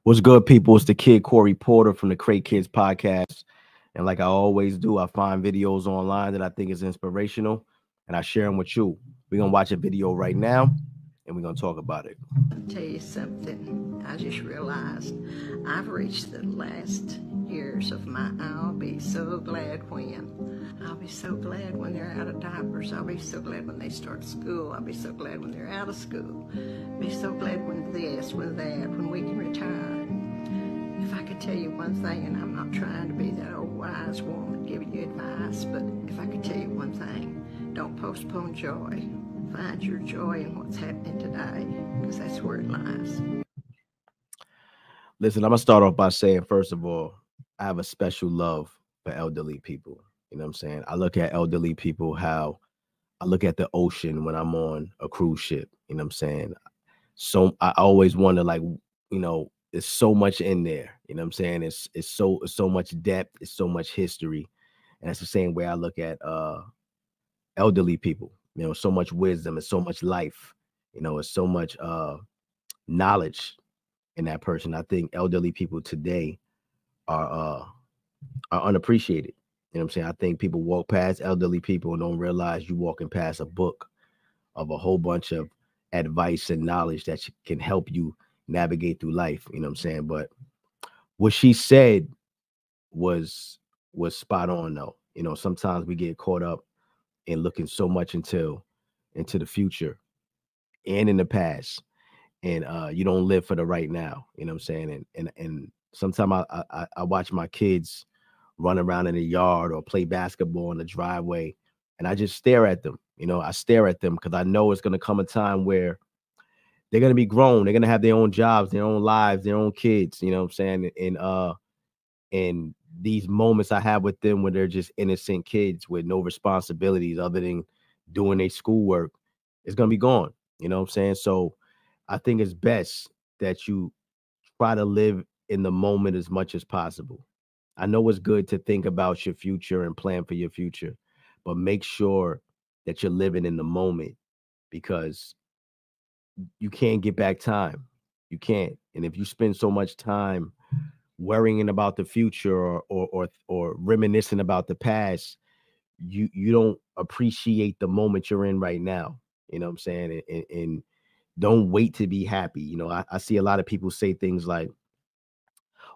What's good, people? It's the kid Corey Porter from the Crate Kids podcast. And like I always do, I find videos online that I think is inspirational and I share them with you. We're going to watch a video right now and we're going to talk about it. Tell you something, I just realized I've reached the last years of my I'll be so glad when. I'll be so glad when they're out of diapers. I'll be so glad when they start school. I'll be so glad when they're out of school. I'll be so glad when this, when that, when we can retire. If I could tell you one thing, and I'm not trying to be that old wise woman giving you advice, but if I could tell you one thing, don't postpone joy. Find your joy in what's happening today, because that's where it lies. Listen, I'm going to start off by saying, first of all, I have a special love for elderly people. You know what I'm saying? I look at elderly people how I look at the ocean when I'm on a cruise ship. You know what I'm saying? So I always wonder, like, there's so much in there. You know what I'm saying? It's so much depth, it's so much history. And that's the same way I look at elderly people. So much wisdom and so much life. It's so much knowledge in that person. I think elderly people today are unappreciated. You know what I'm saying? I think people walk past elderly people and don't realize you walking past a book of a whole bunch of advice and knowledge that can help you navigate through life. You know what I'm saying? But what she said was spot on though. Sometimes we get caught up in looking so much into the future and in the past, and you don't live for the right now. You know what I'm saying? And sometimes I watch my kids run around in the yard or play basketball in the driveway, and I just stare at them. I stare at them because I know it's gonna come a time where they're gonna be grown. They're gonna have their own jobs, their own lives, their own kids. You know what I'm saying? And these moments I have with them when they're just innocent kids with no responsibilities other than doing their schoolwork, it's gonna be gone. You know what I'm saying? So I think it's best that you try to live in the moment as much as possible. I know it's good to think about your future and plan for your future, but make sure that you're living in the moment because you can't get back time. You can't. And if you spend so much time worrying about the future or reminiscing about the past, you don't appreciate the moment you're in right now. You know what I'm saying? And don't wait to be happy. I see a lot of people say things like,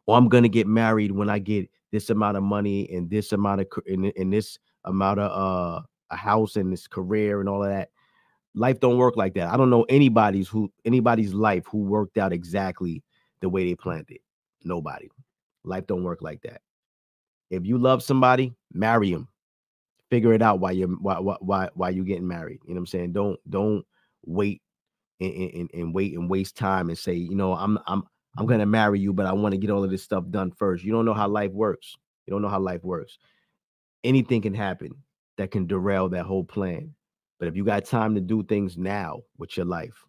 "Oh, I'm gonna get married when I get this amount of money and this amount of in this amount of a house and this career and all of that." Life don't work like that. I don't know anybody's life who worked out exactly the way they planned it. Nobody. Life don't work like that. If you love somebody, marry them. Figure it out while you're getting married. You know what I'm saying? Don't wait and wait and waste time and say, I'm gonna marry you, but I want to get all of this stuff done first. You don't know how life works. You don't know how life works. Anything can happen that can derail that whole plan. But if you got time to do things now with your life,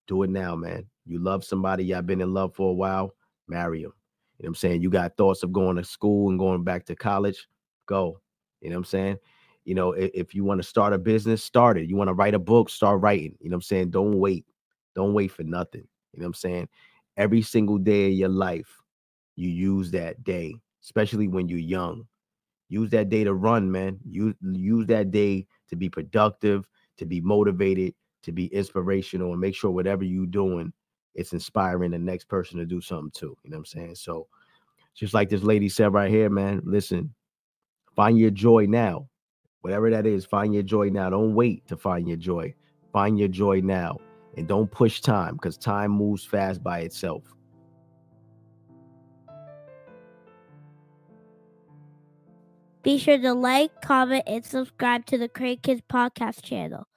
do it now, man. You love somebody, y'all been in love for a while, marry them. You know what I'm saying? You got thoughts of going to school and going back to college, go. You know what I'm saying? If you want to start a business, start it. You want to write a book, start writing. You know what I'm saying? Don't wait. Don't wait for nothing. You know what I'm saying? Every single day of your life, you use that day, especially when you're young. Use that day to run, man. Use that day to be productive, to be motivated, to be inspirational, and make sure whatever you're doing, it's inspiring the next person to do something too. You know what I'm saying? So just like this lady said right here, man, listen, find your joy now. Whatever that is, find your joy now. Don't wait to find your joy. Find your joy now. And don't push time because time moves fast by itself. Be sure to like, comment, and subscribe to the Crate Kids podcast channel.